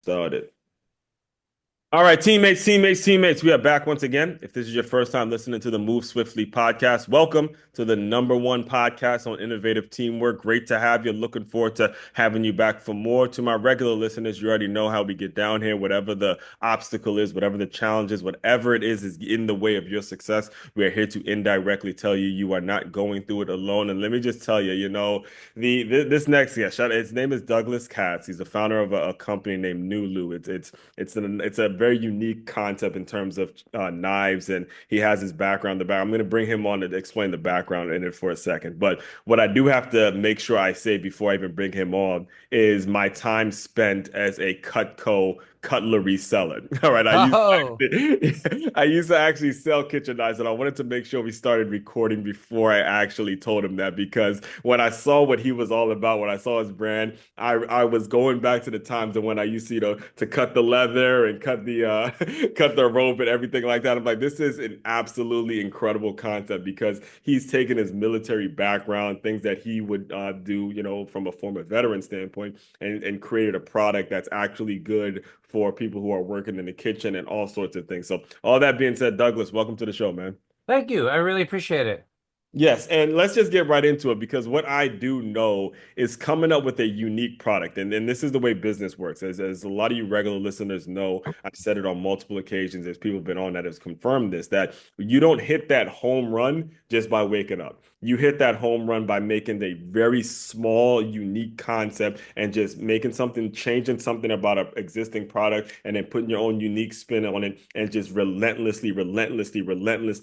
Started. All right, teammates. We are back once again. If this is your first time listening to the Move Swiftly podcast, welcome to the #1 podcast on innovative teamwork. Great to have you. Looking forward to having you back for more. To my regular listeners, you already know how we get down here. Whatever the obstacle is, whatever the challenge is, whatever it is in the way of your success, we are here to indirectly tell you you are not going through it alone. And let me just tell you, this next guest, his name is Douglas Katz. He's the founder of a company named NULU. It's a very unique concept in terms of knives, and he has his background. I'm going to bring him on to explain the background in it for a second. But what I do have to make sure I say before I even bring him on is my time spent as a Cutco cutlery seller. All right, Oh, I used to actually sell kitchen knives, and I wanted to make sure we started recording before I actually told him that because when I saw what he was all about, when I saw his brand, I was going back to the times of when I used to, to cut the leather and cut the cut the rope and everything like that. I'm like, this is an absolutely incredible concept because he's taken his military background, things that he would do, from a former veteran standpoint, and created a product that's actually good for people who are working in the kitchen and all sorts of things. So, all that being said, Douglas, welcome to the show, man. thank you. I really appreciate it. Yes, and let's just get right into it because what I do know is coming up with a unique product. And this is the way business works. As a lot of you regular listeners know, I've said it on multiple occasions, as people have been on that has confirmed this, that you don't hit that home run just by waking up. You hit that home run by making a very small, unique concept and just making something, changing something about an existing product, and then putting your own unique spin on it and just relentlessly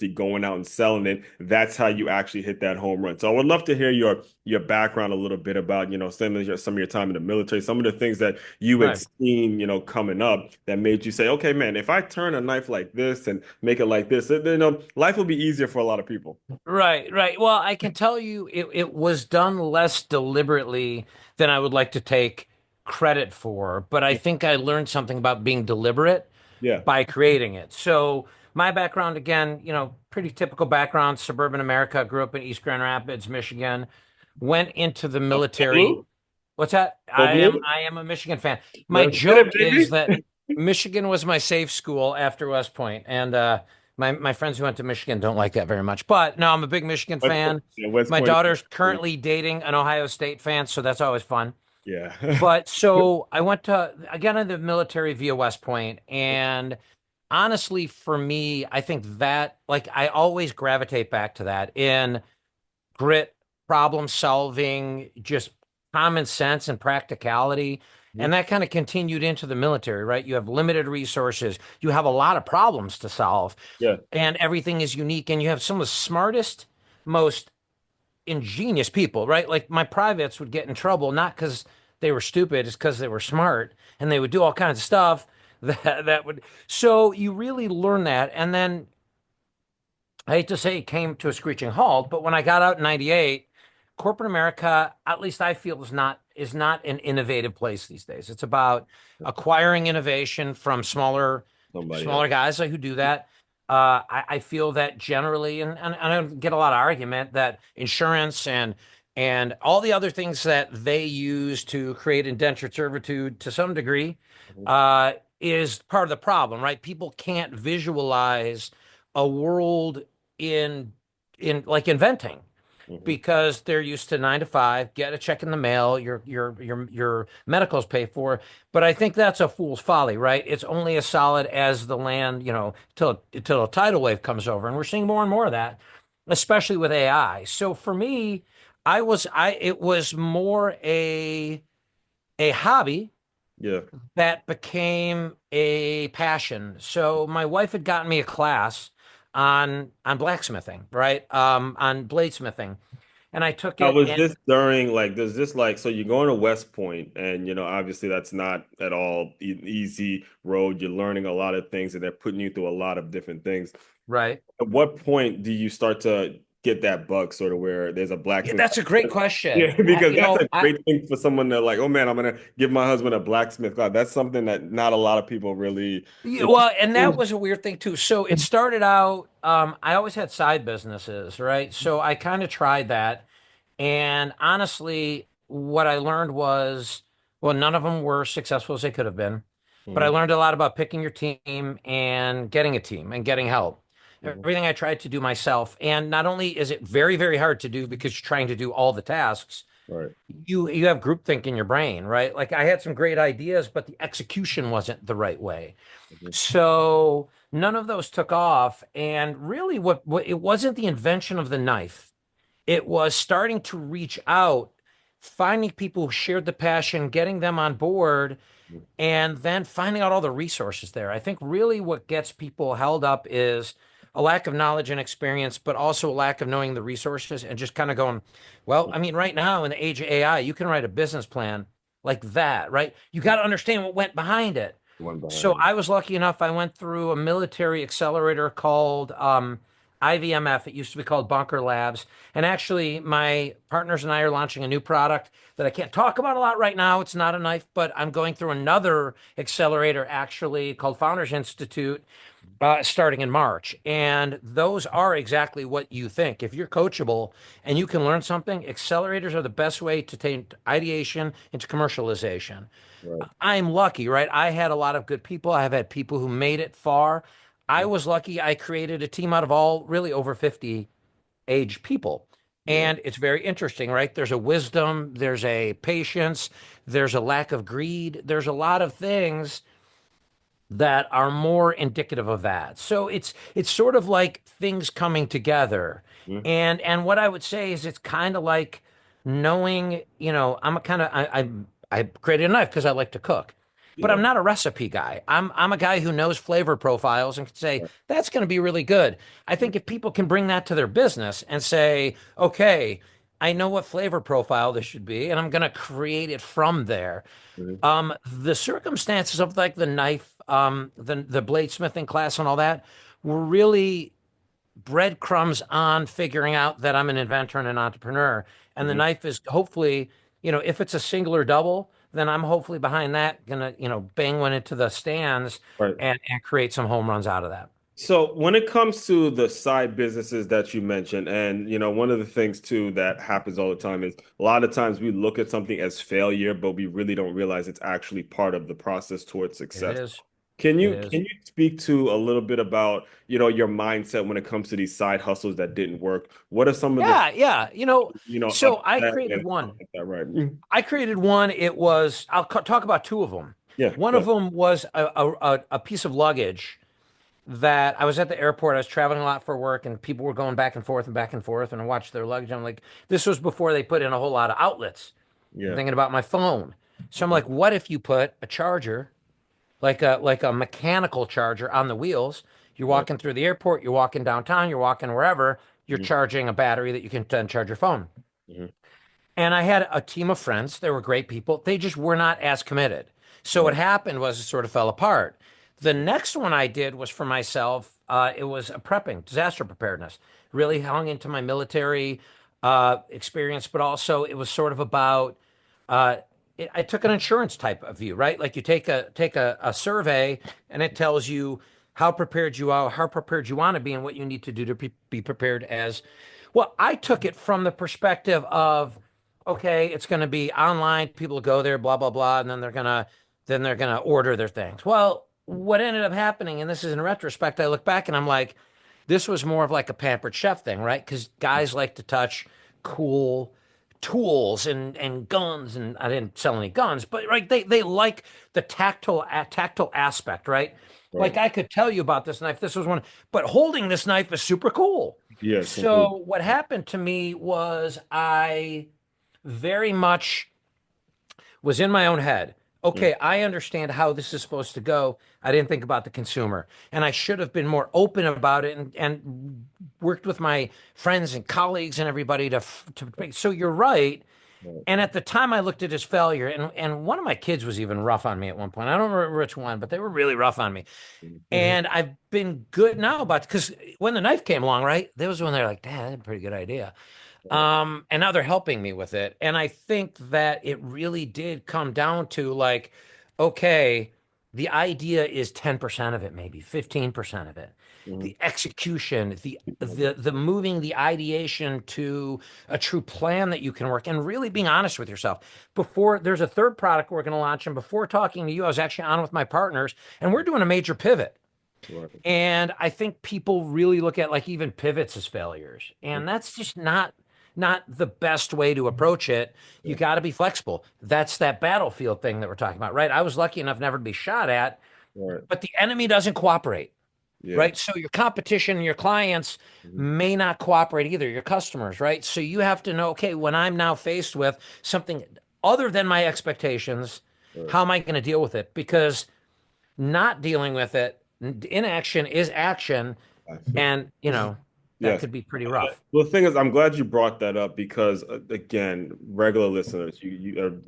going out and selling it. That's how you actually hit that home run. So I would love to hear your background a little bit about, some of your time in the military, some of the things that you had Right. seen, coming up that made you say, okay, man, if I turn a knife like this and make it like this, then, life will be easier for a lot of people. Right. Well, I can tell you it was done less deliberately than I would like to take credit for, but I think I learned something about being deliberate Yeah. by creating it. So my background, again, pretty typical background, suburban America, grew up in East Grand Rapids, Michigan, went into the Go military. blue. What's that? Go I am blue. I am a Michigan fan. My Let's get it, joke is baby. that Michigan was my safe school after West Point, and my friends who went to Michigan don't like that very much. But no, I'm a big Michigan West Point. fan. Yeah, West My Point. daughter's currently dating an Ohio State fan, so that's always fun. Yeah. But so I got into the military via West Point, and honestly, for me, I think that like I always gravitate back to that in grit, problem solving, just common sense and practicality. And that kind of continued into the military, right? You have limited resources, you have a lot of problems to solve, Yeah. and everything is unique. And you have some of the smartest, most ingenious people, right? Like my privates would get in trouble, not because they were stupid, it's because they were smart and they would do all kinds of stuff that would. So you really learn that. And then I hate to say it came to a screeching halt, but when I got out in 98, corporate America, at least I feel is not an innovative place these days. It's about acquiring innovation from smaller Somebody else. smaller guys who do that. I feel that generally, and I don't get a lot of argument that insurance and all the other things that they use to create indentured servitude to some degree Mhm. is part of the problem, right? People can't visualize a world in in like inventing Mhm. because they're used to 9 to 5, get a check in the mail, your medical's paid for. But I think that's a fool's folly, right? It's only as solid as the land, till a tidal wave comes over, and we're seeing more and more of that, especially with AI. So for me, I it was more a hobby Yeah. that became a passion. So my wife had gotten me a class on blacksmithing, right? On bladesmithing, and I took Now, it. was And this during like, does this like, so you're going to West Point and, obviously that's not at all easy road. You're learning a lot of things and they're putting you through a lot of different things. right, At what point do you start to get that bug sort of where there's a yeah, blacksmith? that's a great question. Yeah, because that's a I great thing for someone to like, oh man, I'm gonna give my husband a blacksmith class. That's something that not a lot of people really. yeah, well, and that was a weird thing too. So it started out. I always had side businesses, right? So I kind of tried that, and honestly, what I learned was, well, none of them were successful as they could have been. But I Mm-hmm. learned a lot about picking your team and getting a team and getting help. Mm-hmm. Everything I tried to do myself. And not only is it very, very hard to do because you're trying to do all the tasks, Right. you have groupthink in your brain, right? Like I had some great ideas, but the execution wasn't the right way. Mm-hmm. So none of those took off. And really, what it wasn't the invention of the knife. It was starting to reach out, finding people who shared the passion, getting them on board, and then finding out all the resources there. I think really what gets people held up is a lack of knowledge and experience, but also a lack of knowing the resources and just kind of going, well, I mean, right now in the age of AI, you can write a business plan like that, right? You got to understand what went behind it. One So behind it. I was lucky enough, I went through a military accelerator called IVMF. It used to be called Bunker Labs. And actually, my partners and I are launching a new product that I can't talk about a lot right now. It's not a knife, but I'm going through another accelerator actually called Founders Institute starting in March. And those are exactly what you think. If you're coachable and you can learn something, accelerators are the best way to take ideation into commercialization. Right. I'm lucky, right? I had a lot of good people. I have had people who made it far. I was lucky. I created a team out of all really over 50 age people. Yeah. And it's very interesting, right? There's a wisdom, there's a patience, there's a lack of greed, there's a lot of things that are more indicative of that. So it's sort of like things coming together. Mm-hmm. And what I would say is it's kind of like knowing, I'm a kind of I created a knife because I like to cook. But Yeah. I'm not a recipe guy. I'm a guy who knows flavor profiles and can say Right. that's going to be really good. I think if people can bring that to their business and say, okay, I know what flavor profile this should be, and I'm going to create it from there. Mm-hmm. The circumstances of like the knife, the bladesmithing class and all that were really breadcrumbs on figuring out that I'm an inventor and an entrepreneur. And the Mm-hmm. knife is hopefully, if it's a single or double, then I'm hopefully behind that gonna, bang one into the stands Right. and create some home runs out of that. So when it comes to the side businesses that you mentioned, and one of the things too that happens all the time is a lot of times we look at something as failure, but we really don't realize it's actually part of the process towards It success. is. Can It you is. can you speak to a little bit about, your mindset when it comes to these side hustles that didn't work? What are some of the, Yeah, yeah. So I upset created and stuff one. like that, right? Mhm. I created one. It was, talk about two of them. Yeah, One of good. them was a piece of luggage that I was at the airport. I was traveling a lot for work, and people were going back and forth, and I watched their luggage. I'm like, this was before they put in a whole lot of outlets. I'm Yeah. thinking about my phone. So I'm Mhm. like, what if you put a charger, like a mechanical charger on the wheels? You're Right. walking through the airport, you're walking downtown, you're walking wherever, you're Mhm. charging a battery that you can then charge your phone. Mhm. And I had a team of friends. They were great people. They just were not as committed. So what Right. happened was it sort of fell apart. The next one I did was for myself. It was a prepping, disaster preparedness. Really hung into my military experience, but also it was sort of about. Uh, I took an insurance type of view, right? Like you take a survey, and it tells you how prepared you are, how prepared you want to be, and what you need to do to be prepared as. Well, I took it from the perspective of okay, it's going to be online. People go there, blah blah blah, and then they're gonna order their things. Well, what ended up happening, and this is in retrospect, I look back and I'm like, this was more of like a pampered chef thing, right? Because guys like to touch cool tools and guns, and I didn't sell any guns, but right, they like the tactile aspect, right? Right. Like I could tell you about this knife. This was one, but holding this knife is super cool. Yeah, completely. So what happened to me was I very much was in my own head. Mhm. Okay, I understand how this is supposed to go. I didn't think about the consumer. And I should have been more open about it and worked with my friends and colleagues and everybody to. So you're right. Right. And at the time, I looked at his failure, and one of my kids was even rough on me at one point. I don't remember which one, but they were really rough on me. Mhm. And I've been good now about because when the knife came along, right, there was when they're like, "Dad, that's a pretty good idea." Right. And now they're helping me with it. And I think that it really did come down to like, okay, The idea is 10% of it, maybe 15% of it. Mhm. The execution, the moving the ideation to a true plan that you can work, and really being honest with yourself. Before there's a third product we're going to launch, and before talking to you, I was actually on with my partners, and we're doing a major pivot. Right. And I think people really look at like even pivots as failures. And that's just not the best way to approach it. You Yeah. got to be flexible. That's that battlefield thing that we're talking about, right? I was lucky enough never to be shot at, Right. but the enemy doesn't cooperate, Yeah. right? So your competition and your clients Mhm. may not cooperate either, your customers, right? So you have to know, okay, when I'm now faced with something other than my expectations, Right. how am I going to deal with it? Because not dealing with it, inaction is action, I feel. and that Yes. could be pretty rough. Well, the thing is, I'm glad you brought that up because, again, regular listeners,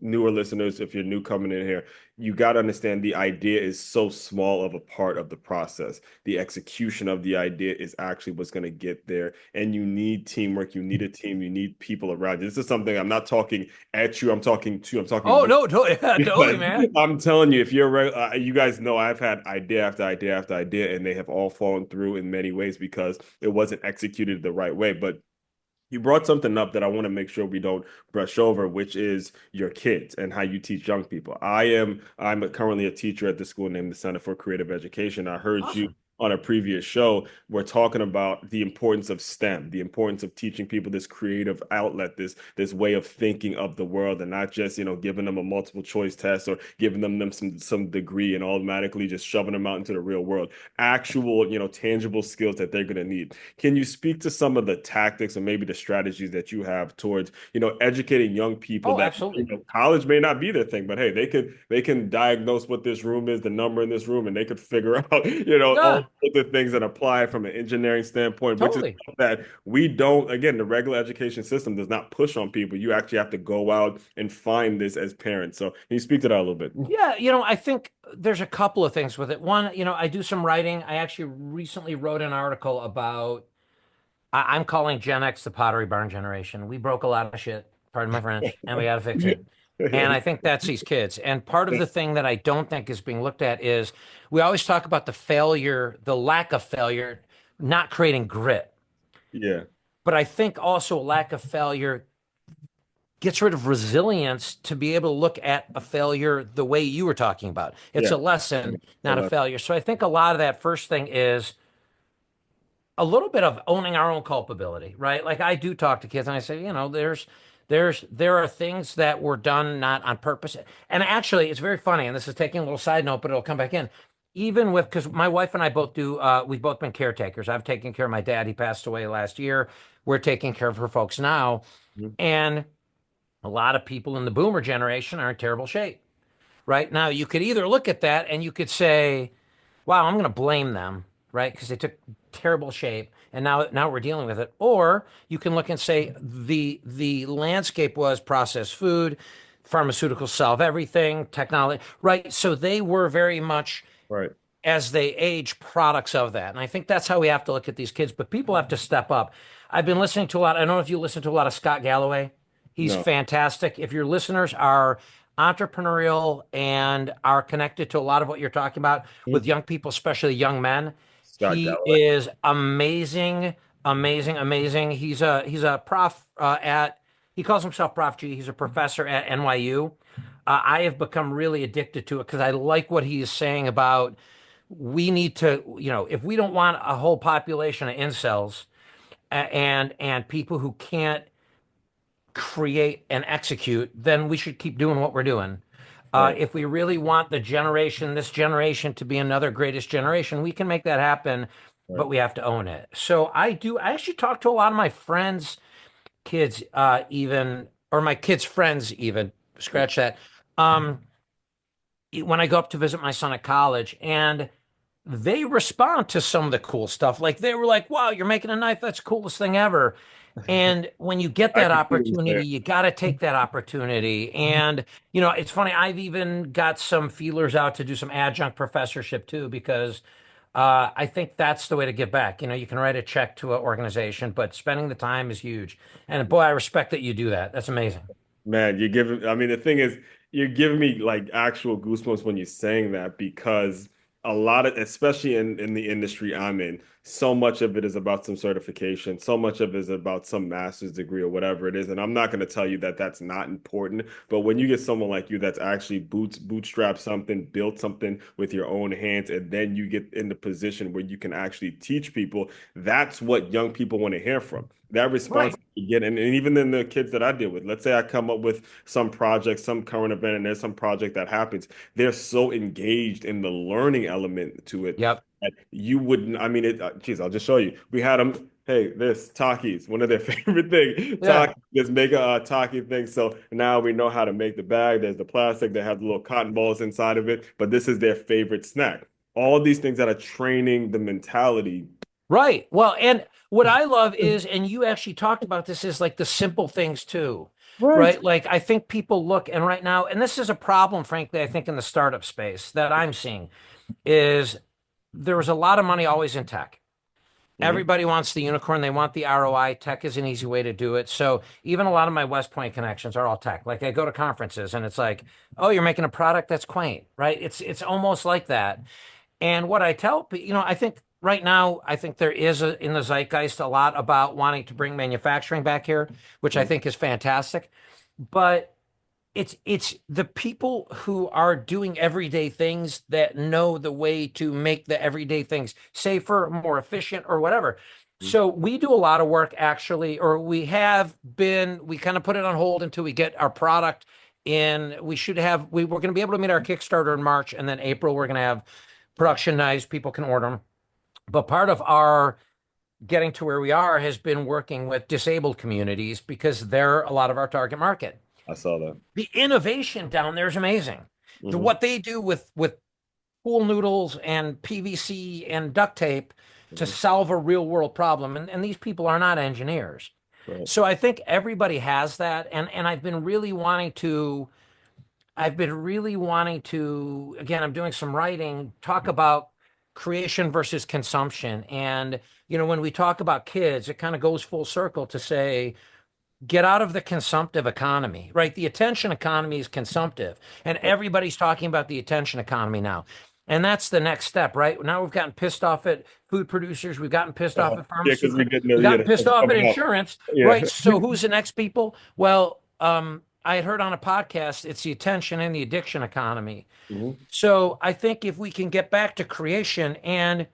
newer listeners, if you're new coming in here, you got to understand the idea is so small of a part of the process. The execution of the idea is actually what's going to get there. And you need teamwork. You need a team. You need people around you. This is something I'm not talking at you. I'm talking Oh with. no, totally, totally, Because man. I'm telling you, if you guys know, I've had idea after idea after idea, and they have all fallen through in many ways because it wasn't executed the right way. But you brought something up that I want to make sure we don't brush over, which is your kids and how you teach young people. I'm currently a teacher at the school named the Center for Creative Education. I heard you Awesome. on a previous show. We're talking about the importance of STEM, the importance of teaching people this creative outlet, this way of thinking of the world, and not just giving them a multiple choice test or giving them some degree and automatically just shoving them out into the real world. Actual tangible skills that they're going to need. Can you speak to some of the tactics or maybe the strategies that you have towards, educating young people Oh, that, absolutely. college may not be their thing, but hey, they can diagnose what this room is, the number in this room, and they could figure out, all Yeah, the things that apply from an engineering standpoint, which is totally. that we don't, again, the regular education system does not push on people. You actually have to go out and find this as parents. So can you speak to that a little bit? Yeah, I think there's a couple of things with it. One, I do some writing. I actually recently wrote an article about I'm calling Gen X the Pottery Barn generation. We broke a lot of shit, pardon my French, and we got to fix it. And I think that's these kids. And part of the thing that I don't think is being looked at is we always talk about the failure, the lack of failure, not creating grit. Yeah, But I think also a lack of failure gets rid of resilience to be able to look at a failure the way you were talking about. It's yeah. a lesson, not a Well, failure. So I think a lot of that first thing is a little bit of owning our own culpability, right? Like I do talk to kids and I say, there are things that were done not on purpose. And actually, it's very funny. And this is taking a little side note, but it'll come back in. Even with, because my wife and I both do, we've both been caretakers. I've taken care of my dad. He passed away last year. We're taking care of her folks now. mhm. And a lot of people in the boomer generation are in terrible shape. Right now, you could either look at that and you could say, wow, I'm going to blame them, right? Because they took terrible shape and now we're dealing with it. Or you can look and say the landscape was processed food, pharmaceuticals solve everything, technology, right? So they were very much Right. as they age products of that. And I think that's how we have to look at these kids, but people have to step up. I've been listening to a lot. I don't know if you listen to a lot of Scott Galloway. He's No. fantastic. If your listeners are entrepreneurial and are connected to a lot of what you're talking about with Mhm. young people, especially young men, Scott he Galloway. is amazing, amazing, amazing. He's a prof at he calls himself Prof G. He's a professor at NYU. I have become really addicted to it because I like what he is saying about we need to, if we don't want a whole population of incels and people who can't create and execute, then we should keep doing what we're doing. Right. If we really want this generation to be another greatest generation, we can make that happen, Right. but we have to own it. So I actually talk to a lot of my friends' kids, even, or my kids' friends, even, scratch that. Um, when I go up to visit my son at college, and they respond to some of the cool stuff. Like they were like, wow, you're making a knife. That's the coolest thing ever. And when you get I that can see what you're opportunity, saying. you got to take that opportunity. And, it's funny. I've even got some feelers out to do some adjunct professorship too, because I think that's the way to give back. You can write a check to an organization, but spending the time is huge. And boy, I respect that you do that. That's amazing. Man, you're giving, I mean, the thing is, You're giving me like actual goosebumps when you're saying that because a lot of, especially in the industry I'm in, so much of it is about some certification, so much of it is about some master's degree or whatever it is. And I'm not going to tell you that that's not important, but when you get someone like you that's actually bootstrap something, built something with your own hands, and then you get in the position where you can actually teach people, that's what young people want to hear from. That response Right. you get, and even then the kids that I deal with, let's say I come up with some project, some current event, and there's some project that happens, they're so engaged in the learning element to it Yep. that you wouldn't. I mean, geez, I'll just show you. We had them. Hey, this Takis, one of their favorite things. Yeah. Takis, just make a Taki thing. So now we know how to make the bag. There's the plastic. They have the little cotton balls inside of it, but this is their favorite snack. All these things that are training the mentality. Right. Well, and what I love is, and you actually talked about this, is like the simple things too, Right. right? Like I think people look, and right now, and this is a problem, frankly, I think in the startup space that I'm seeing is there's a lot of money always in tech. Hmm. Everybody wants the unicorn. They want the ROI. Tech is an easy way to do it. So even a lot of my West Point connections are all tech. Like I go to conferences and it's like, oh, you're making a product that's quaint, right? It's almost like that. And what I tell people, I think right now, I think there is in the zeitgeist a lot about wanting to bring manufacturing back here, which I think is fantastic. But it's the people who are doing everyday things that know the way to make the everyday things safer, more efficient, or whatever. So we do a lot of work actually, or we kind of put it on hold until we get our product in. We're going to be able to meet our Kickstarter in March, and then April, we're going to have productionized, people can order them. But part of our getting to where we are has been working with disabled communities because they're a lot of our target market. I saw that. The innovation down there is amazing. Hmm. What they do with pool noodles and PVC and duct tape to Hmm. solve a real world problem, and these people are not engineers. Right. So I think everybody has that, and I've been really wanting to, again, I'm doing some writing, talk about creation versus consumption. And, when we talk about kids, it kind of goes full circle to say, get out of the consumptive economy, right? The attention economy is consumptive, and everybody's talking about the attention economy now. And that's the next step, right? Now we've gotten pissed off at food producers, we've gotten pissed off at Yeah, because we pharmaceuticals, get we've gotten pissed that's off at coming up. insurance, Yeah. right? So who's the next people? Well, I had heard on a podcast, it's the attention and the addiction economy. Hmm. So I think if we can get back to creation, and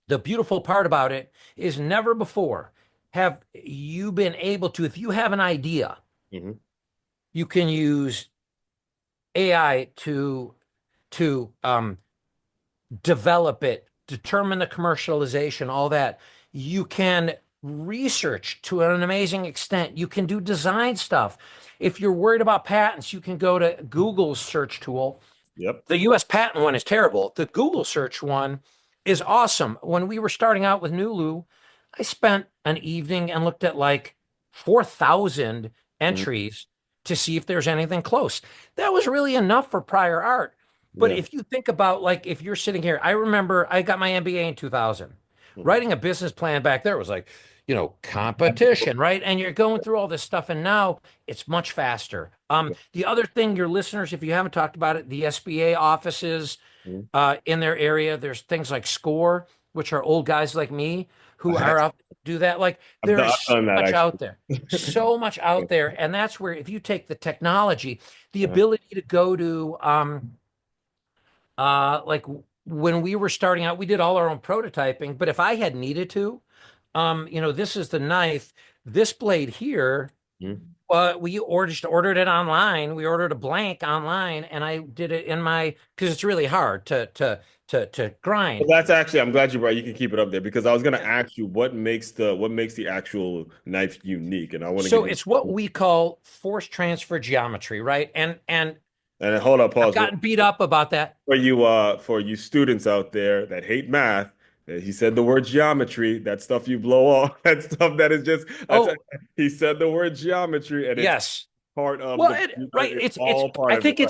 the beautiful part about it is never before have you been able to, if you have an idea, Hmm. you can use AI to develop it, determine the commercialization, all that. You can research to an amazing extent. You can do design stuff. If you're worried about patents, you can go to Google's search tool. Yep. The US patent one is terrible. The Google search one is awesome. When we were starting out with NULU, I spent an evening and looked at like 4,000 Hmm. entries to see if there's anything close. That was really enough for prior art. But Yeah. if you think about, like, if you're sitting here, I remember I got my MBA in 2000. Hmm. Writing a business plan back there was like, competition, right? And you're going through all this stuff, and now it's much faster. The other thing, your listeners, if you haven't talked about it, the SBA offices Hmm. in their area, there's things like SCORE, which are old guys like me who are out to do that. Like there is I've so done that much out actually. there, so much out there, and that's where if you take the technology, the Uh, ability to go to like when we were starting out, we did all our own prototyping, but if I had needed to, this is the knife, this blade here. mhm. We ordered it online. We ordered a blank online, and I did it in my because it's really hard to grind. Well, that's actually, I'm glad you brought, you can keep it up there because I was going to Yeah. ask you what makes the actual knife unique, and I want to So give you. it's what we call force transfer geometry, right? And And hold up, I've pause. gotten beat up about that. For you students out there that hate math, he said the word geometry. That stuff you blow off. That stuff that is just. Oh, He said the word geometry, and it's yes. part of Well, the. right. It's It's. all part I of it. think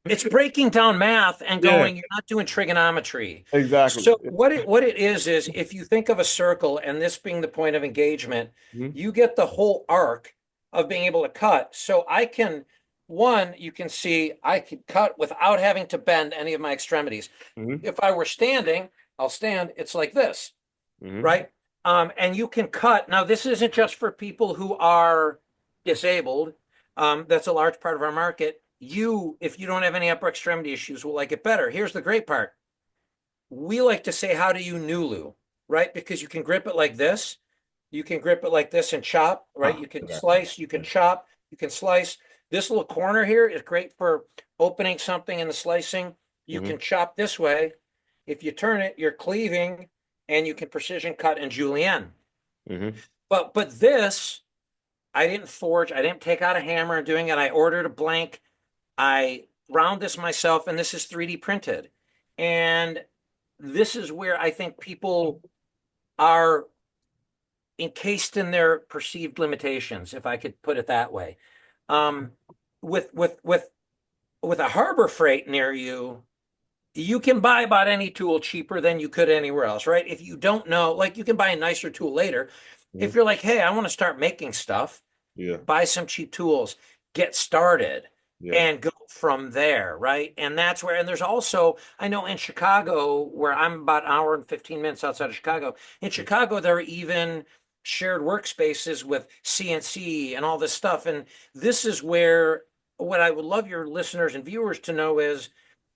it's breaking down math and Yeah, going. You're not doing trigonometry. exactly. So what it is if you think of a circle and this being the point of engagement, Mhm. you get the whole arc of being able to cut. So I can. One, you can see I could cut without having to bend any of my extremities. Hmm. If I were standing, I'll stand, it's like this, Hmm. right? And you can cut. Now, this isn't just for people who are disabled. That's a large part of our market. You, if you don't have any upper extremity issues, will like it better. Here's the great part. We like to say, how do you NULU, right? Because you can grip it like this. You can grip it like this and chop, right? Ah, You can okay. slice, you can chop, you can slice. This little corner here is great for opening something in the slicing. You Hmm. can chop this way. If you turn it, you're cleaving and you can precision cut and julienne. Hmm. But this, I didn't forge, I didn't take out a hammer and doing it. I ordered a blank. I round this myself, and this is 3D printed. And this is where I think people are encased in their perceived limitations, if I could put it that way. Um, with a Harbor Freight near you, you can buy about any tool cheaper than you could anywhere else, right? If you don't know, like you can buy a nicer tool later. If Hmm. you're like, hey, I want to start making stuff, Yeah. buy some cheap tools, get started, Yeah. and go from there, right? And that's where, and there's also, I know in Chicago, where I'm about an hour and 15 minutes outside of Chicago, in Chicago, there are even shared workspaces with CNC and all this stuff. And this is where what I would love your listeners and viewers to know is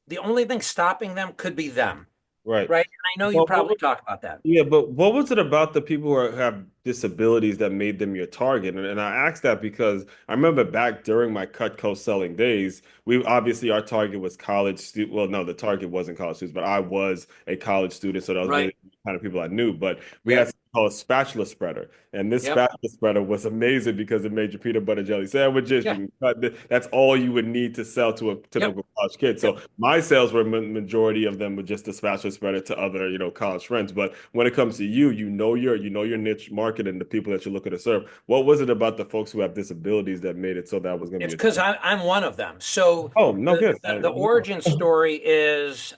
the only thing stopping them could be them, Right. right? And I know you Well, probably talk about that. yeah, but what was it about the people have disabilities that made them your target? And I asked that because I remember back during my Cutco selling days, we obviously our target was college student. Well, no, the target wasn't college students, but I was a college student, so that was Right. really the kind of people I knew. But we had Yep. something called a spatula spreader, and this Yep. spatula spreader was amazing because it made your peanut butter jelly sandwiches. You Yeah. can cut that's all you would need to sell to a Yep. typical college kid. So Yep. my sales were majority of them were just the spatula spreader to other, college friends. But when it comes to you, you know your niche market and the people that you're looking to serve. What was it about the folks who have disabilities that made it so that was going to be It's a because target? I'm one of them. So Oh, no the good. the, the origin story is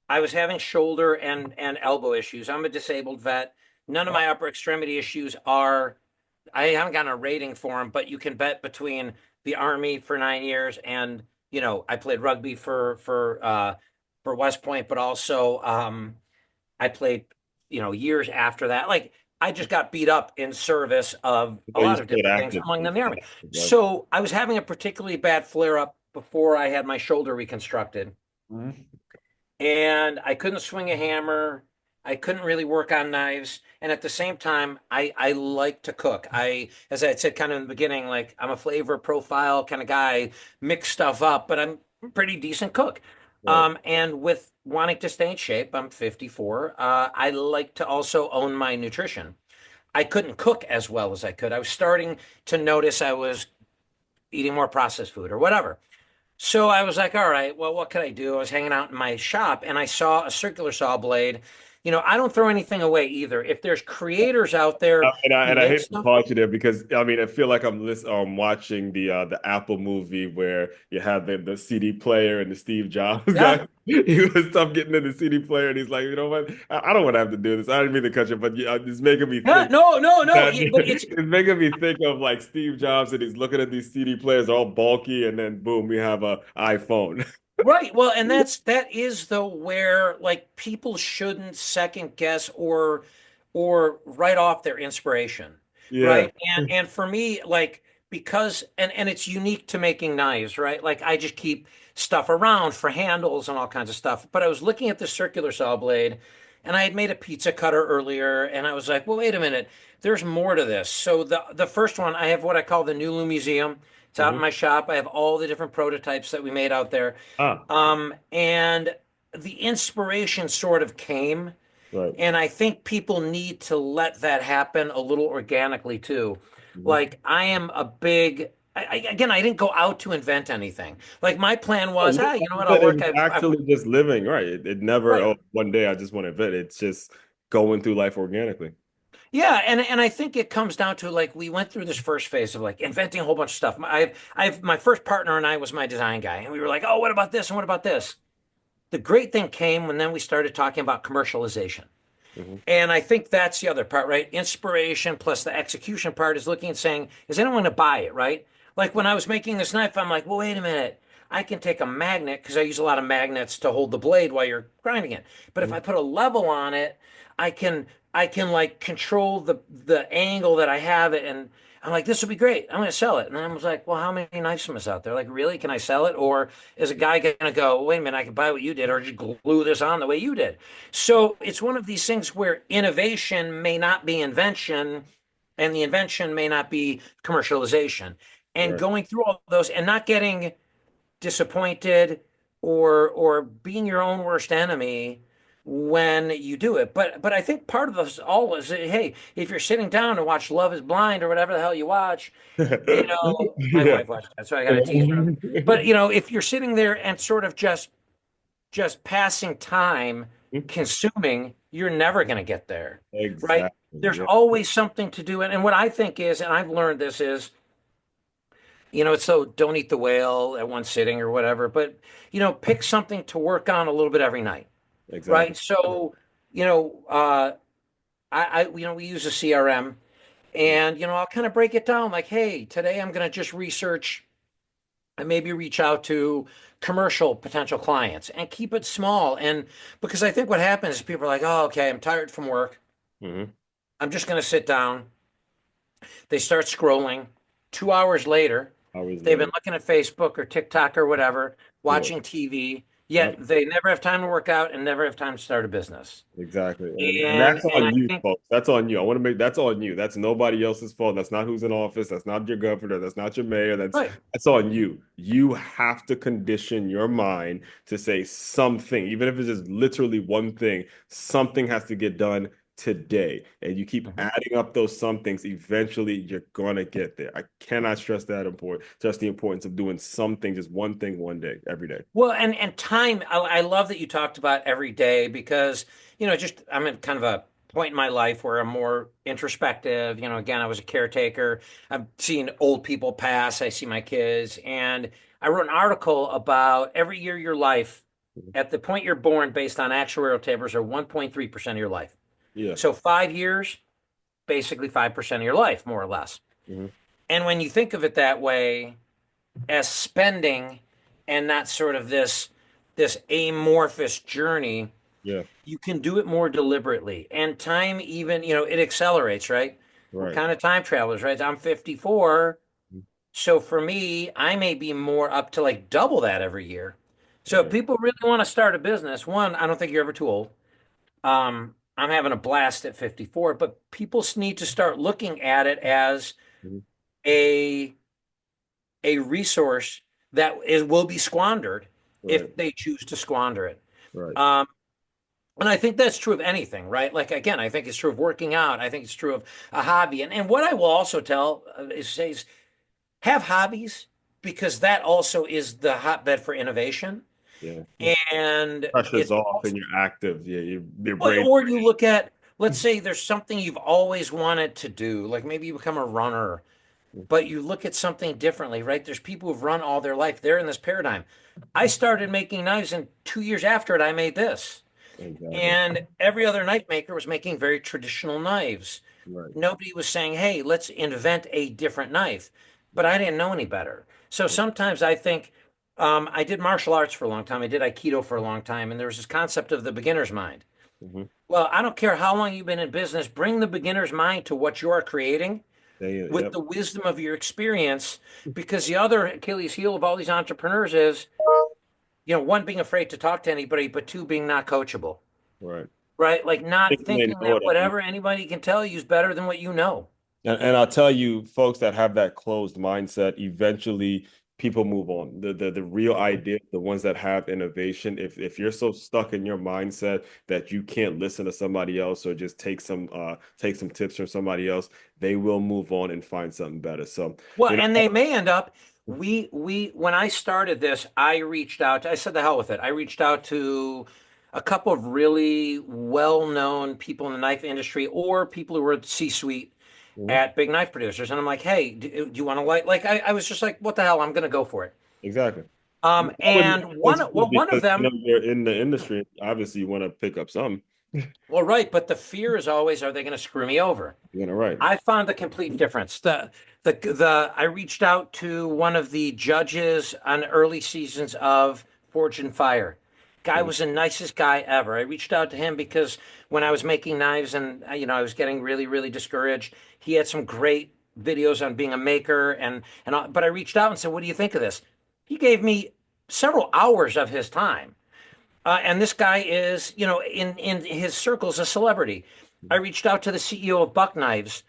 I was having shoulder and elbow issues. I'm a disabled vet. None of my upper extremity issues are. I haven't gotten a rating for them, but you can bet between the Army for 9 years and I played rugby for West Point, but also I played years after that. Like I just got beat up in service of a Oh, you lot of stayed different things, active. among You them the stayed Army. active, right? So I was having a particularly bad flare up before I had my shoulder reconstructed, Mhm. and I couldn't swing a hammer. I couldn't really work on knives. And at the same time, I like to cook. As I had said kind of in the beginning, like I'm a flavor profile kind of guy, mix stuff up, but I'm a pretty decent cook. Right. And with wanting to stay in shape, I'm 54. I like to also own my nutrition. I couldn't cook as well as I could. I was starting to notice I was eating more processed food or whatever. So I was like, all right, well, what could I do? I was hanging out in my shop and I saw a circular saw blade. I don't throw anything away either. If there's creators out there And I who and I make hate to stuff, pause you there because I mean I feel like watching the Apple movie where you have the CD player and the Steve Jobs yeah, guy. He was tough getting in the CD player and he's like, you know what? I don't want to have to do this. I didn't mean to cut you, but it's making me yeah, think no, no, no. that Yeah, but it's it's making me think of like Steve Jobs and he's looking at these CD players all bulky and then boom, we have a iPhone. right. Well, and that is though where like people shouldn't second guess or write off their inspiration, Yeah. right? And for me, like because and it's unique to making knives, right? Like I just keep stuff around for handles and all kinds of stuff. But I was looking at the circular saw blade and I had made a pizza cutter earlier and I was like, well, wait a minute, there's more to this. So the first one, I have what I call the NULU Museum. It's out in Mhm. my shop. I have all the different prototypes that we made out there. Ah, And the inspiration sort of came. right. And I think people need to let that happen a little organically too. Mhm. Like I am a big, again, I didn't go out to invent anything. Like my plan Oh, was, no, you know what, I'll but work. it's actually just living, right? It never, Right. oh, one day I just want to invent. It's just going through life organically. Yeah, and I think it comes down to like we went through this first phase of like inventing a whole bunch of stuff. I've my first partner and I was my design guy, and we were like, oh, what about this and what about this? The great thing came when then we started talking about commercialization. Hmm. And I think that's the other part, right? Inspiration plus the execution part is looking and saying, is anyone going to buy it, right? Like when I was making this knife, I'm like, well, wait a minute. I can take a magnet because I use a lot of magnets to hold the blade while you're grinding it. But if I Mhm. put a level on it, I can like control the angle that I have it, and I'm like, this would be great. I'm gonna sell it. And then I was like, well, how many knifesmiths out there? Like, really? Can I sell it? Or is a guy gonna go, wait a minute, I can buy what you did, or just glue this on the way you did? So it's one of these things where innovation may not be invention, and the invention may not be commercialization. And Right. going through all those and not getting disappointed or being your own worst enemy when you do it. But I think part of this all is, hey, if you're sitting down to watch Love is Blind or whatever the hell you watch, my Yeah. wife watches that, so I got to tease her. But if you're sitting there and sort of just passing time, consuming, you're never going to get there, right? Exactly. There's Yeah. always something to do. And what I think is, and I've learned this is, it's so don't eat the whale at one sitting or whatever, but, pick something to work on a little bit every night, Exactly. right? So, we use a CRM and, I'll kind of break it down like, hey, today I'm going to just research and maybe reach out to commercial potential clients and keep it small. And because I think what happens is people are like, oh, okay, I'm tired from work. Hmm. I'm just going to sit down. They start scrolling. 2 hours later, Hours they've been later. looking at Facebook or TikTok or whatever, Yeah. watching TV, yet Yep. they never have time to work out and never have time to start a business. Exactly. And And that's and I on you, think, folks. That's on you. I want to make that's on you. That's nobody else's fault. That's not who's in office. That's not your governor. That's not your mayor. right. That's on you. You have to condition your mind to say something, even if it's just literally one thing, something has to get done today. And you keep Mhm. adding up those somethings, eventually you're gonna get there. I cannot stress that important, just the importance of doing something, just one thing one day, every day. Well, and time, I love that you talked about every day because, just I'm in kind of a point in my life where I'm more introspective. Again, I was a caretaker. I've seen old people pass. I see my kids. And I wrote an article about every year of your life at the point you're born based on actuarial tables are 1.3% of your life. Yeah. So 5 years, basically 5% of your life, more or less. Hmm. And when you think of it that way, as spending and not sort of this amorphous journey, Yeah. you can do it more deliberately. And time even, it accelerates, right? We're Right. kind of time travelers, right? I'm 54. So for me, I may be more up to like double that every year. So if Right. people really want to start a business, one, I don't think you're ever too old. I'm having a blast at 54, but people need to start looking at it as Mhm. a a resource that will be squandered Right. if they choose to squander it. Right. Um, and I think that's true of anything, right? Like again, I think it's true of working out. I think it's true of a hobby. And what I will also tell is have hobbies because that also is the hotbed for innovation. Yeah. And Pressure's it's off and also, you're active. Yeah, your brain. or you look at, let's say there's something you've always wanted to do, like maybe you become a runner, but you look at something differently, right? There's people who've run all their life. They're in this paradigm. I started making knives, and 2 years after it, I made this. Exactly. And every other knife maker was making very traditional knives. Right. Nobody was saying, hey, let's invent a different knife. But I didn't know any better. So sometimes I think I did martial arts for a long time. I did Aikido for a long time. And there was this concept of the beginner's mind. Mm-hmm. Well, I don't care how long you've been in business, bring the beginner's mind to what you are creating with Yep. the wisdom of your experience, because the other Achilles heel of all these entrepreneurs is, one, being afraid to talk to anybody, but two, being not coachable, Right. right? Like not Thinking they thinking know that it. whatever anybody can tell you is better than what you know. And I'll tell you, folks that have that closed mindset, eventually people move on. The real idea, the ones that have innovation, if you're so stuck in your mindset that you can't listen to somebody else or just take some tips from somebody else, they will move on and find something better. So, Well, you and they may end up, when I started this, I said the hell with it. I reached out to a couple of really well-known people in the knife industry or people who were at the C-suite Mhm. at big knife producers. And I'm like, hey, do you want to I was just like, what the hell? I'm going to go for it. Exactly. I would And that's good one of because them, you're in the industry. Obviously, you want to pick up some. Well, right, but the fear is always, are they going to screw me over? You're gonna right. I found the complete difference. The I reached out to one of the judges on early seasons of Forged in Fire. Guy Mhm, was the nicest guy ever. I reached out to him because when I was making knives and I was getting really, really discouraged, he had some great videos on being a maker but I reached out and said, "What do you think of this?" He gave me several hours of his time. And this guy is, in his circles, a celebrity. I reached out to the CEO of Buck Knives,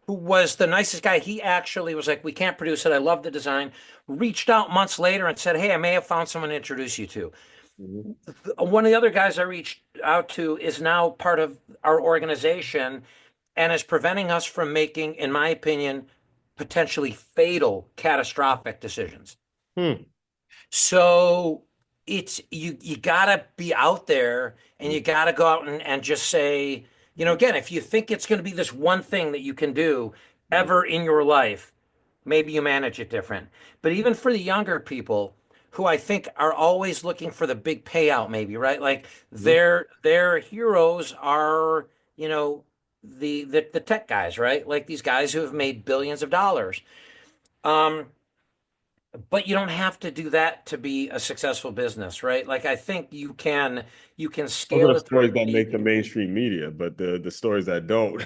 who was the nicest guy. He actually was like, "We can't produce it. I love the design." Reached out months later and said, "Hey, I may have found someone to introduce you to." mhm, One of the other guys I reached out to is now part of our organization and is preventing us from making, in my opinion, potentially fatal, catastrophic decisions. hmm, So it's you gotta be out there and mhm, you gotta go out and just say, again, if you think it's gonna be this one thing that you can do mhm, ever in your life, maybe you manage it different. But even for the younger people who I think are always looking for the big payout, maybe, right? Like mhm. their heroes are, the tech guys, right? Like these guys who have made billions of dollars. Um, but you don't have to do that to be a successful business, right? Like I think you can Those are scale the it the right stories that way. You make the can, mainstream media, but the stories that don't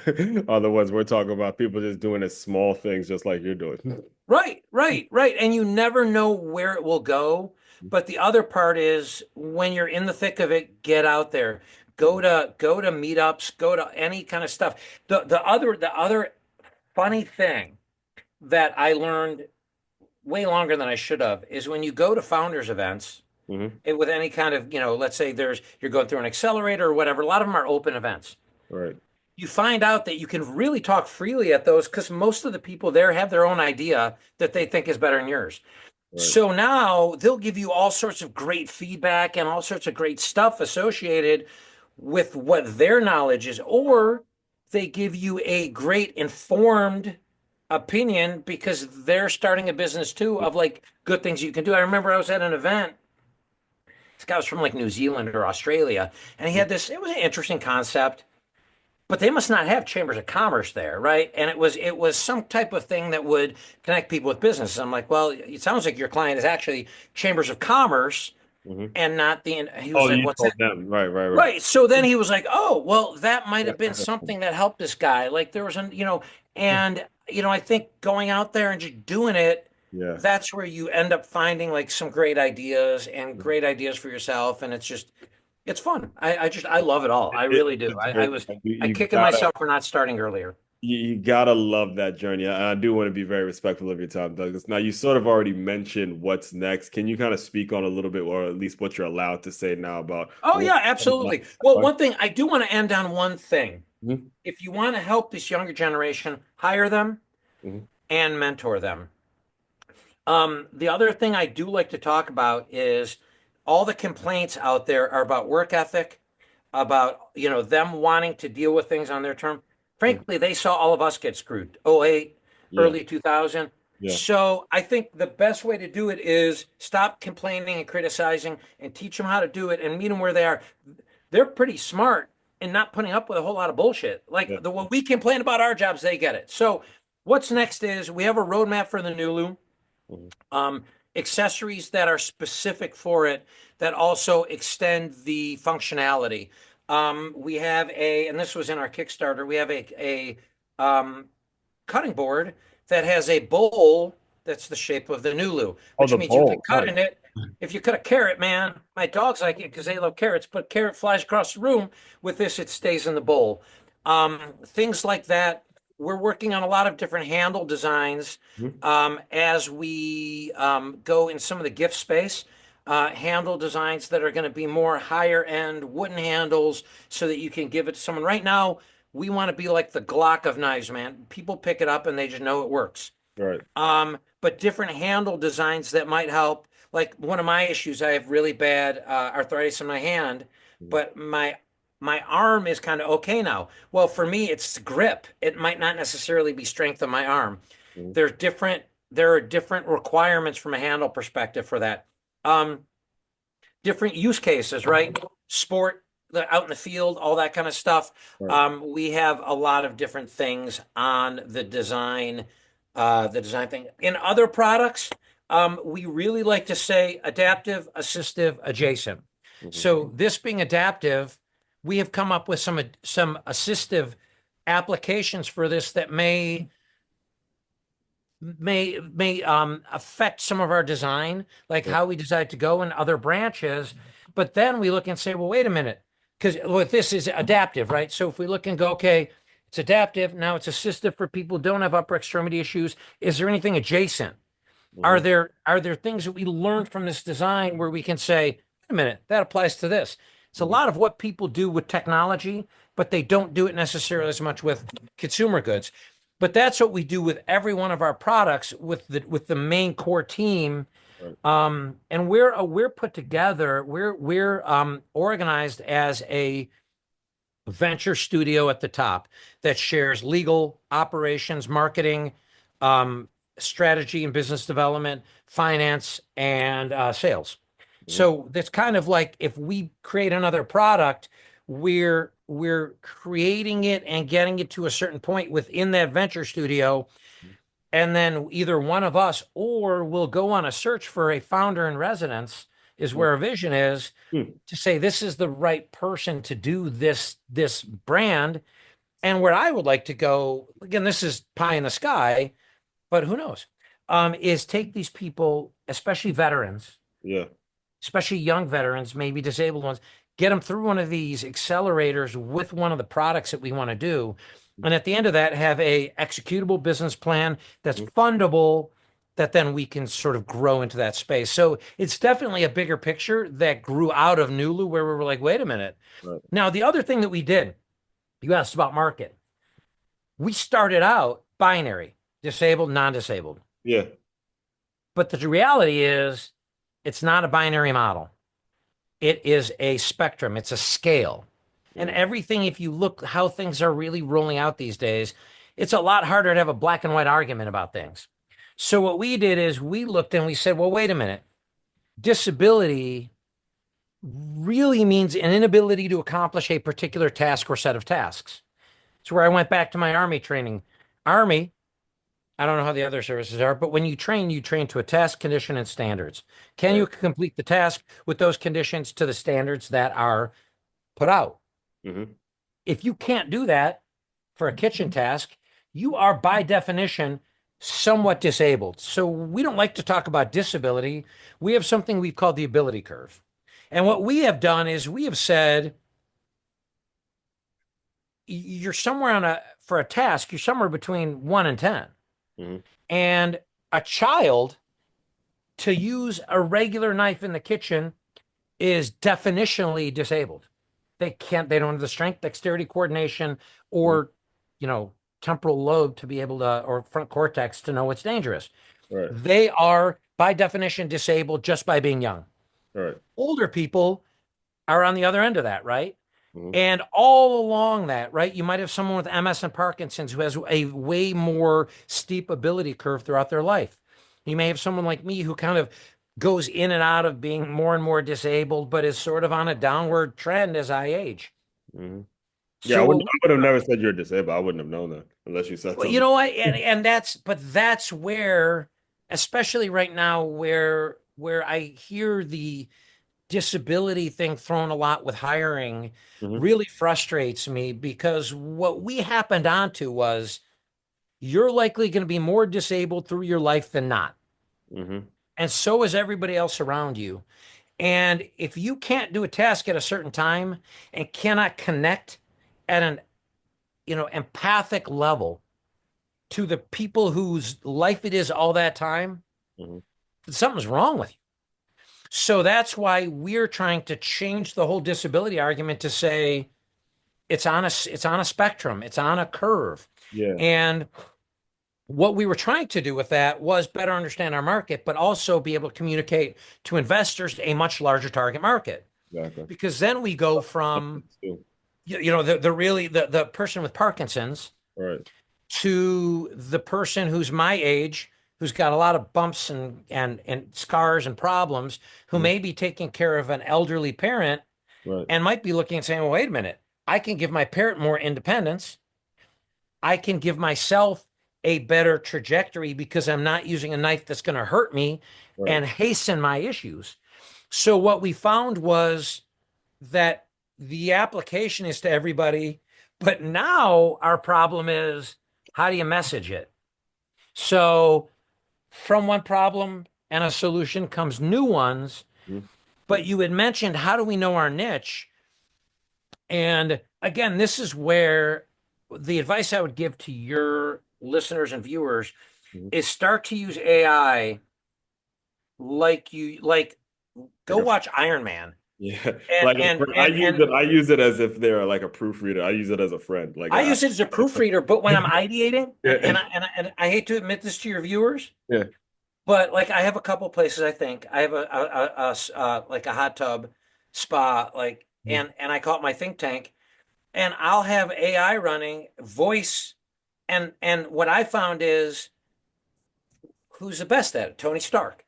are the ones we're talking about. People just doing the small things, just like you're doing. right, right, right. And you never know where it will go. But the other part is when you're in the thick of it, get out there. Go to meetups, go to any kind of stuff. The other funny thing that I learned way longer than I should have is when you go to founders events Hmm. with any kind of, let's say you're going through an accelerator or whatever, a lot of them are open events. Right, You find out that you can really talk freely at those because most of the people there have their own idea that they think is better than yours. right. So now they'll give you all sorts of great feedback and all sorts of great stuff associated with what their knowledge is, or they give you a great informed opinion because they're starting a business too of like good things you can do. I remember I was at an event. This guy was from like New Zealand or Australia, and he had this. It was an interesting concept, but they must not have chambers of commerce there, right? And it was some type of thing that would connect people with business. I'm like, well, it sounds like your client is actually chambers of commerce Hmm. and not the. He was Oh, like, you what's that? told them. Right, right, right. Right. So then he was like, oh, well, that might have been something that helped this guy. Like there was and I think going out there and just doing it, Yeah. that's where you end up finding like some great ideas and great ideas for yourself. And it's fun. I love it all. I really do. It's a I journey. was You, I you kicking gotta myself for not starting earlier. you gotta love that journey. I do want to be very respectful of your time, Douglas. Now, you sort of already mentioned what's next. Can you kind of speak on a little bit, or at least what you're allowed to say now about Oh what? yeah, absolutely. Well, one thing I do want to end on one thing. Mhm, If you want to help this younger generation, hire them mhm, and mentor them. The other thing I do like to talk about is all the complaints out there are about work ethic, about them wanting to deal with things on their term. mhm. Frankly, they saw all of us get screwed. '08, Yeah, early 2000. yeah, So I think the best way to do it is stop complaining and criticizing and teach them how to do it and meet them where they are. They're pretty smart in not putting up with a whole lot of bullshit. yeah. Like the what we complain about our jobs, they get it. So what's next is we have a roadmap for the NULU, Mhm, um, accessories that are specific for it that also extend the functionality. We have and this was in our Kickstarter, we have a cutting board that has a bowl that's the shape of the Nulu, Oh, which the means you can bowl. cut Nice. in it. If you cut a carrot, man, my dogs like it because they love carrots, but carrot flies across the room. With this, it stays in the bowl. Things like that. We're working on a lot of different handle designs Mhm, as we go in some of the gift space. Handle designs that are going to be more higher end wooden handles so that you can give it to someone. Right now, we want to be like the Glock of knives, man. People pick it up and they just know it works. right. But different handle designs that might help. Like one of my issues, I have really bad arthritis in my hand, Mhm, but my arm is kind of okay now. Well, for me, it's grip. It might not necessarily be strength of my arm. mhm, There's different there are different requirements from a handle perspective for that. Um, Different use cases, right? Sport, out in the field, all that kind of stuff. Right. We have a lot of different things on the design thing. In other products, we really like to say adaptive, assistive, adjacent. Hmm. So this being adaptive, we have come up with some assistive applications for this that may affect some of our design, like Yeah. how we decide to go in other branches. But then we look and say, well, wait a minute, because what this is adaptive, right? So if we look and go, okay, it's adaptive, now it's assistive for people who don't have upper extremity issues. Is there anything adjacent? Hmm. Are there things that we learned from this design where we can say, wait a minute, that applies to this? It's a Hmm. lot of what people do with technology, but they don't do it necessarily as much with consumer goods. But that's what we do with every one of our products with the main core team. Right. And we're put together, we're organized as a venture studio at the top that shares legal, operations, marketing, um, strategy and business development, finance, and sales. Hmm. So that's kind of like if we create another product, we're creating it and getting it to a certain point within that venture studio, and then either one of us or we'll go on a search for a founder in residence is where our vision is Hmm. to say this is the right person to do this brand. And where I would like to go, again, this is pie in the sky, but who knows, is take these people, especially veterans, Yeah. especially young veterans, maybe disabled ones, get them through one of these accelerators with one of the products that we want to do. And at the end of that, have a executable business plan that's Mhm. fundable, that then we can sort of grow into that space. So it's definitely a bigger picture that grew out of NULU, where we were like, wait a minute. Right. Now, the other thing that we did, you asked about market. We started out binary, disabled, non-disabled. Yeah. But the reality is it's not a binary model. It is a spectrum, it's a scale. And Mhm. everything, if you look how things are really rolling out these days, it's a lot harder to have a black and white argument about things. So what we did is we looked and we said, well, wait a minute. Disability really means an inability to accomplish a particular task or set of tasks. It's where I went back to my Army training. Army, I don't know how the other services are, but when you train to a task, condition, and standards. Can you Right. complete the task with those conditions to the standards that are put out? Hmm. If you can't do that for a kitchen task, you are by definition somewhat disabled. So we don't like to talk about disability. We have something we've called the ability curve. And what we have done is we have said, you're somewhere for a task, you're somewhere between 1 and 10. Hmm. And a child to use a regular knife in the kitchen is definitionally disabled. They don't have the strength, dexterity, coordination, Hmm. or, you know, temporal lobe to be able to, or front cortex to know it's dangerous. Right. They are by definition disabled just by being young. Right. Older people are on the other end of that, right? Hmm. And all along that, right, you might have someone with MS and Parkinson's who has a way more steep ability curve throughout their life. You may have someone like me who kind of goes in and out of being more and more disabled, but is sort of on a downward trend as I age. Hmm. Yeah, So what I would have never said you're disabled. I wouldn't have known that unless you said well, you something. know what, and that's where, especially right now, where I hear the disability thing thrown a lot with hiring Hmm. really frustrates me because what we happened onto was you're likely going to be more disabled through your life than not. Hmm. And so is everybody else around you. And if you can't do a task at a certain time and cannot connect at an, empathic level to the people whose life it is all that time, Hmm. something's wrong with you. So that's why we're trying to change the whole disability argument to say it's on a spectrum, it's on a curve. Yeah. And what we were trying to do with that was better understand our market, but also be able to communicate to investors a much larger target market. Exactly. Because then we go from the person with Parkinson's Right. to the person who's my age, who's got a lot of bumps and scars and problems, who Hmm. may be taking care of an elderly parent Right. and might be looking and saying, well, wait a minute, I can give my parent more independence. I can give myself a better trajectory because I'm not using a knife that's going to hurt me Right. and hasten my issues. So what we found was that the application is to everybody, but now our problem is how do you message it? So from one problem and a solution comes new ones. Mhm. But you had mentioned, how do we know our niche? And again, this is where the advice I would give to your listeners and viewers Mhm. is start to use AI like Like go a watch Iron Man. yeah, And like a and friend. I and use and it. I use it as if they're like a proofreader. I use it as a friend. Like I use it as a proofreader, but when I'm ideating, and yeah, and I hate to admit this to your viewers, yeah. but like I have a couple places. I think I have like a hot tub spa, like, Mhm. and I call it my think tank, and I'll have AI running voice, and what I found is who's the best at it? Tony Stark, Mhm.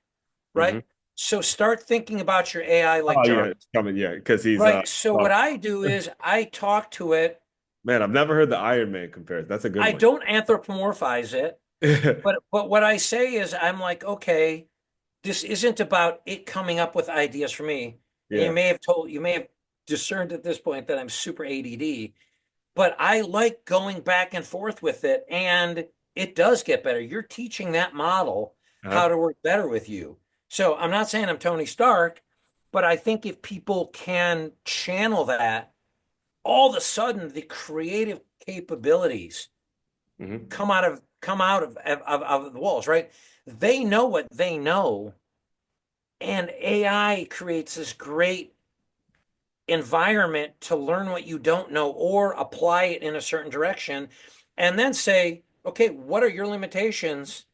right? So start thinking about your AI like Oh yeah, Jarvis, it's coming. Yeah, because he's right? So oh, what I do is I talk to it. man, I've never heard the Iron Man comparison. That's a good I one. don't anthropomorphize it, but what I say is I'm like, okay, this isn't about it coming up with ideas for me. And Yeah. you may have discerned at this point that I'm super ADD, but I like going back and forth with it, and it does get better. You're teaching that model Uh-huh. how to work better with you. So I'm not saying I'm Tony Stark, but I think if people can channel that, all of a sudden the creative capabilities Hmm. come out of the walls, right? They know what they know, and AI creates this great environment to learn what you don't know or apply it in a certain direction, and then say, okay, what are your limitations?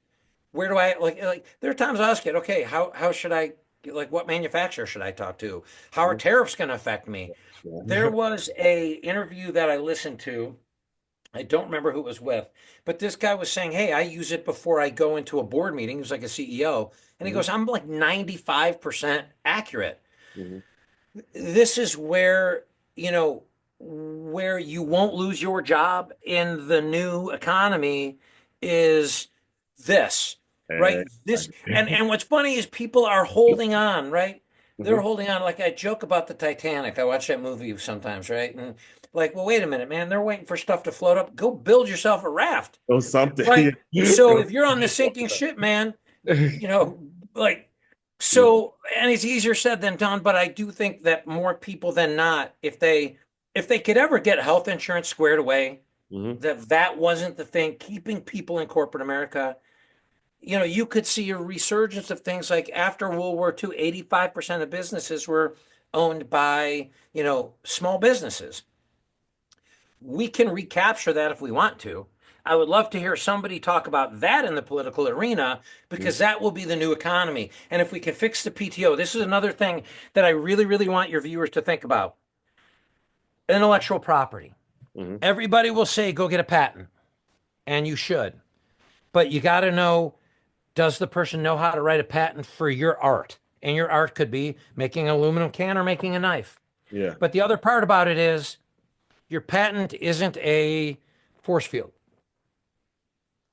Where do I like there are times I ask it, okay, how should I, like, what manufacturer should I talk to? How are tariffs going to affect me? There Yeah. was a interview that I listened to. I don't remember who it was with, but this guy was saying, hey, I use it before I go into a board meeting. He was like a CEO. And he Hmm. goes, I'm like 95% accurate. Hmm. This is where, where you won't lose your job in the new economy is this, right? This, and what's funny is people are holding on, right? They're Hmm. holding on. Like I joke about the Titanic. I watch that movie sometimes, right? And like, well, wait a minute, man. They're waiting for stuff to float up. Go build yourself a raft, Or something. right? So Go. if you're on the sinking ship, man, you know, like, Yeah. so, and it's easier said than done, but I do think that more people than not, if they could ever get health insurance squared away, Hmm. that wasn't the thing keeping people in corporate America. You could see a resurgence of things like after World War II, 85% of businesses were owned by, small businesses. We can recapture that if we want to. I would love to hear somebody talk about that in the political arena because that will be the new economy. And if we can fix the PTO, this is another thing that I really, really want your viewers to think about. Intellectual property. Hmm. Everybody will say, go get a patent, and you should. But you got to know, does the person know how to write a patent for your art? And your art could be making an aluminum can or making a knife. Yeah. But the other part about it is your patent isn't a force field.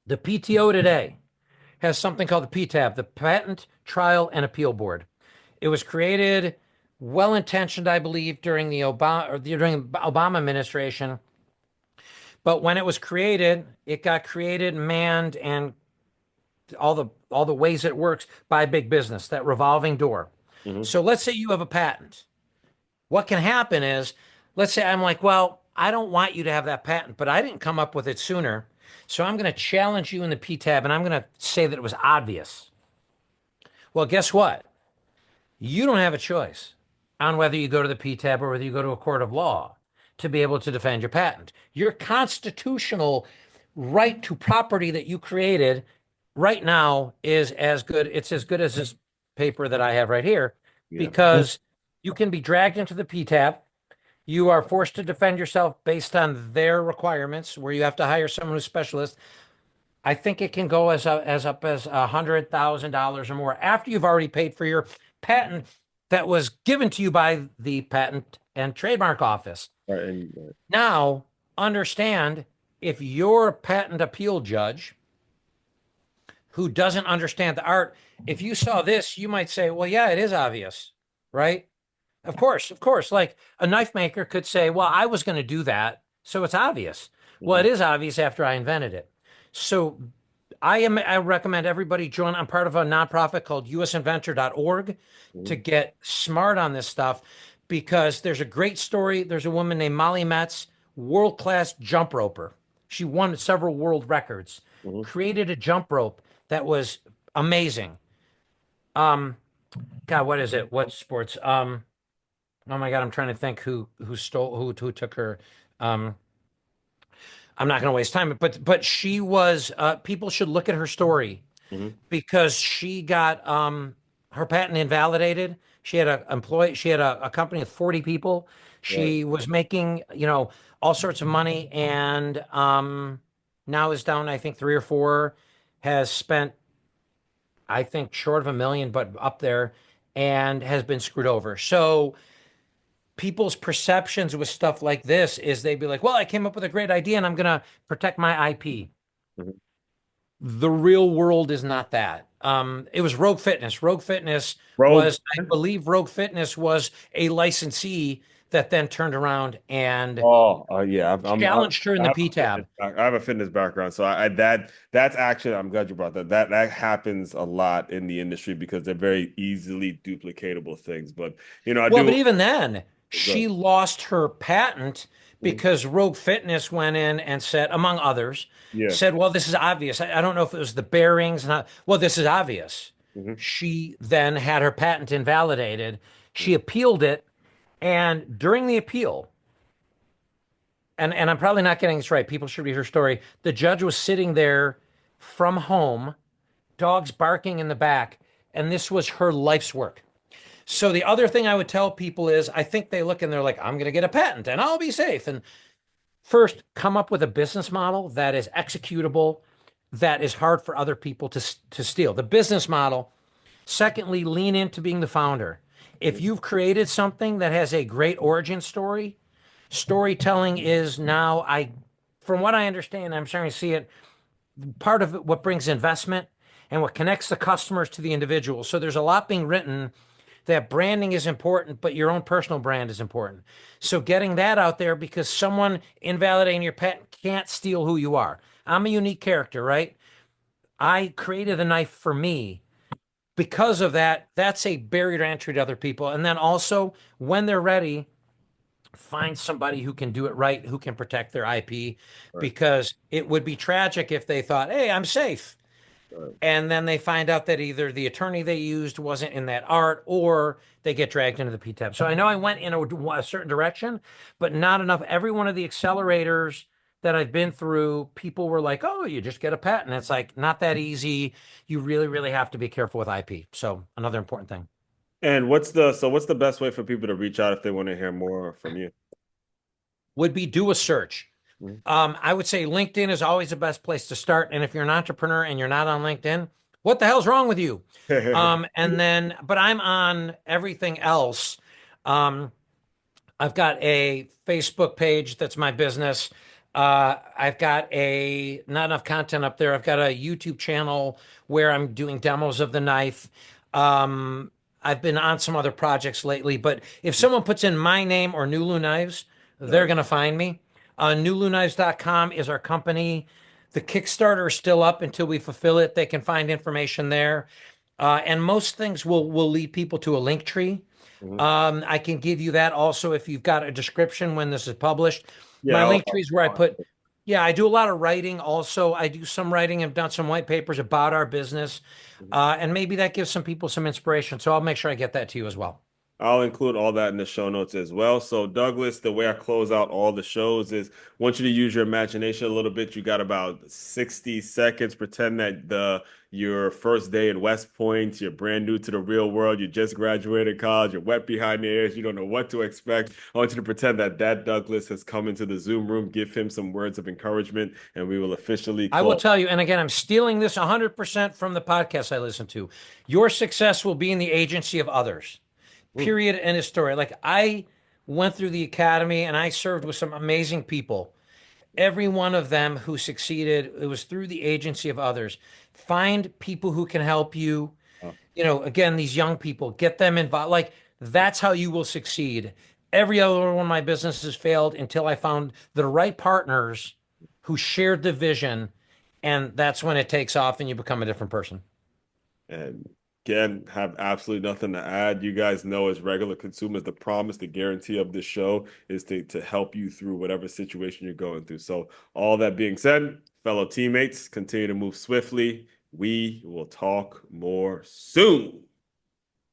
The PTO today has something called the PTAB, the Patent Trial and Appeal Board. It was created, well intentioned, I believe, during the Obama administration. But when it was created, it got created, manned, and all the ways it works by big business, that revolving door. Hmm. So let's say you have a patent. What can happen is, let's say I'm like, well, I don't want you to have that patent, but I didn't come up with it sooner. So I'm going to challenge you in the PTAB and I'm going to say that it was obvious. Well, guess what? You don't have a choice on whether you go to the PTAB or whether you go to a court of law to be able to defend your patent. Your constitutional right to property that you created right now is as good. It's as good as this paper that I have right here, Yeah. because you can be dragged into the PTAB. You are forced to defend yourself based on their requirements, where you have to hire someone who's specialist. I think it can go as up as $100,000 or more after you've already paid for your patent that was given to you by the patent and Trademark Office. Right. And Now, understand if you're a patent appeal judge who doesn't understand the art, if you saw this, you might say, well, yeah, it is obvious, right? Of course, of course. Like a knife maker could say, well, I was going to do that, so it's obvious. Well, mhm, it is obvious after I invented it. So I recommend everybody join. I'm part of a nonprofit called usinventor.org to mhm, get smart on this stuff because there's a great story. There's a woman named Molly Metz, world-class jump roper. She won several world records, mhm. created a jump rope that was amazing. Um, God, what is it? What sports? Oh my God, I'm trying to think who stole who took her. Um, I'm not going to waste time, but she was. People should look at her story Mhm. because she got her patent invalidated. She had a employee. She had a company with 40 people. Right. She was making all sorts of money, and now is down. I think three or four. Has spent I think short of a million, but up there, and has been screwed over. So people's perceptions with stuff like this is they'd be like, well, I came up with a great idea and I'm going to protect my IP. Mhm. The real world is not that. It was Rogue Fitness. Rogue Fitness Rogue. was, I believe, Rogue Fitness was a licensee that then turned around and Oh, yeah. challenged her in I the have P a fitness tab. I have a fitness background, so that's actually I'm glad you brought that. That happens a lot in the industry because they're very easily duplicatable things. But I Well, but do even then, good. she lost her patent Mhm. because Rogue Fitness went in and said, among others, Yeah. said, well, this is obvious. I don't know if it was the bearings. Not, well, this is obvious. Mhm. She then had her patent invalidated. She Mhm. appealed it. And during the appeal, and I'm probably not getting this right, people should read her story. The judge was sitting there from home, dogs barking in the back, and this was her life's work. So the other thing I would tell people is I think they look and they're like, I'm going to get a patent and I'll be safe. And first, come up with a business model that is executable, that is hard for other people to steal. The business model. Secondly, lean into being the founder. If Mhm. you've created something that has a great origin story, storytelling is now, from what I understand, I'm starting to see it, part of it, what brings investment and what connects the customers to the individual. So there's a lot being written that branding is important, but your own personal brand is important. So getting that out there because someone invalidating your patent can't steal who you are. I'm a unique character, right? I created the knife for me. Because of that, that's a barrier to entry to other people. And then also, when they're ready, find somebody who can do it right, who can protect their IP, Right. because it would be tragic if they thought, hey, I'm safe. Right. And then they find out that either the attorney they used wasn't in that art or they get dragged into the PTAB. So I know I went in a certain direction, but not enough. Every one of the accelerators that I've been through, people were like, oh, you just get a patent. It's like not that easy. You really, really have to be careful with IP. So another important thing And what's the best way for people to reach out if they want to hear more from you? would be do a search. Mhm. I would say LinkedIn is always the best place to start. And if you're an entrepreneur and you're not on LinkedIn, what the hell's wrong with you? And then, but I'm on everything else. Um, I've got a Facebook page that's my business. I've got not enough content up there. I've got a YouTube channel where I'm doing demos of the knife. Um, I've been on some other projects lately, but if someone puts in my name or Nulu Knives, they're Right. going to find me. NuluKnives.com is our company. The Kickstarter is still up until we fulfill it. They can find information there. And most things will lead people to a link tree. Mhm. I can give you that also if you've got a description when this is published. Yeah. My link tree is where I put, yeah, I do a lot of writing. Also, I do some writing. I've done some white papers about our business. And maybe that gives some people some inspiration. So I'll make sure I get that to you as well. I'll include all that in the show notes as well. So, Douglas, the way I close out all the shows is want you to use your imagination a little bit. You got about 60 seconds. Pretend that your first day in West Point, you're brand new to the real world. You just graduated college. You're wet behind the ears. You don't know what to expect. I want you to pretend that Douglas has come into the Zoom room. Give him some words of encouragement, and we will officially I will close. tell you, and again, I'm stealing this 100% from the podcast I listen to. Your success will be in the agency of others. Mm, Period. End of story. Like I went through the academy, and I served with some amazing people. Every one of them who succeeded, it was through the agency of others. Find people who can help you. Oh, Again, these young people, get them involved. Like, that's how you will succeed. Every other one of my businesses failed until I found the right partners who shared the vision. And that's when it takes off and you become a different person. and again, have absolutely nothing to add. You guys know, as regular consumers, the promise, the guarantee of this show is to help you through whatever situation you're going through. So, all that being said, fellow teammates, continue to move swiftly. We will talk more soon.